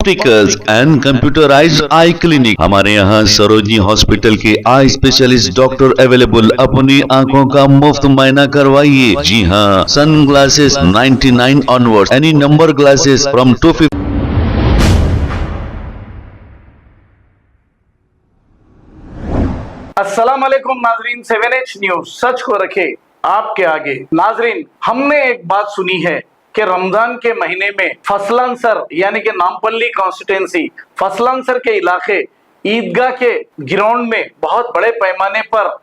Opticals and computerized eye clinic. हमारे यहाँ Sarojini hospital के आई स्पेशलिस्ट डॉक्टर अवेलेबल। अपनी आंखों का मुफ्त मुआयना करवाइए। जी हाँ, sunglasses 99 onward, any number glasses from 250। अस्सलाम वालेकुम नाजरीन, 7H न्यूज सच को रखे आपके आगे। नाजरीन, हमने एक बात सुनी है कि रमजान के महीने में फसलांसर यानी कि नामपल्ली कॉन्स्टिट्यूंसी फसलांसर के इलाके ईदगाह के ग्राउंड में बहुत बड़े पैमाने पर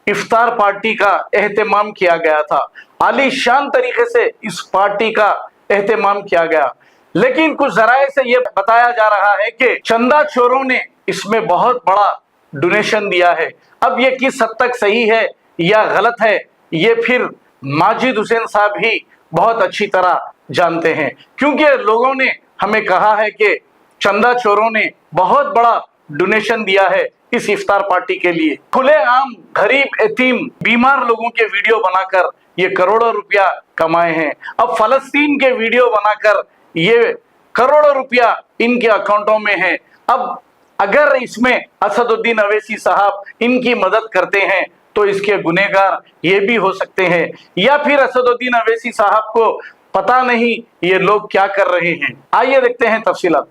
इफ्तार पार्टी का एहतमाम किया गया था। आलीशान तरीके से इस पार्टी का एहतमाम किया गया, लेकिन कुछ जराए से यह बताया जा रहा है कि चंदा चोरों ने इसमें बहुत बड़ा डोनेशन दिया है। अब ये किस हद तक सही है या गलत है, ये फिर माजिद हुसैन साहब ही बहुत अच्छी तरह जानते हैं, क्योंकि लोगों ने हमें कहा है कि चंदा चोरों ने बहुत बड़ा डोनेशन दिया है इस इफ्तार पार्टी के लिए। खुलेआम गरीब यतीम बीमार लोगों के वीडियो बनाकर ये करोड़ों रुपया कमाए हैं। अब फलस्तीन के वीडियो बनाकर ये करोड़ों रुपया इनके अकाउंटों में है। अब अगर इसमें असदुद्दीन अवैसी साहब इनकी मदद करते हैं तो इसके गुनहगार ये भी हो सकते हैं, या फिर असदुद्दीन अवैसी साहब को पता नहीं ये लोग क्या कर रहे हैं। आइए देखते हैं तफसीलात।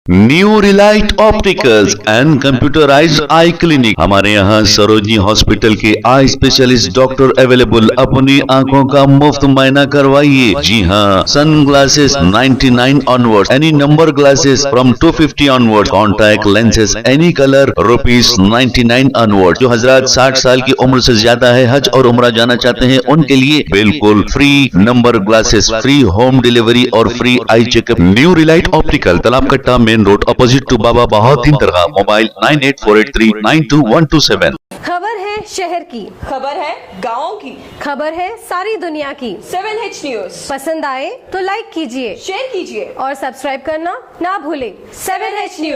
New relight opticals and computerized eye clinic. हमारे यहाँ सरोजनी हॉस्पिटल के आई स्पेशलिस्ट डॉक्टर अवेलेबल। अपनी आंखों का मुफ्त मुआयना करवाइए। जी हाँ, sunglasses 99 onward, any number glasses from 250 onward, contact lenses any colour ₹99 onward. जो हजरात 60 साल की उम्र से ज्यादा है, हज और उम्रा जाना चाहते हैं, उनके लिए बिल्कुल free number glasses, free home delivery और free eye checkup. New relight optical, Talab Katta, main road, opposite to Baba Bahauddin दरगाह। मोबाइल 9848392127। खबर है शहर की, खबर है गाँव की, खबर है सारी दुनिया की। 7H न्यूज पसंद आए तो लाइक कीजिए, शेयर कीजिए और सब्सक्राइब करना ना भूले। 7H news.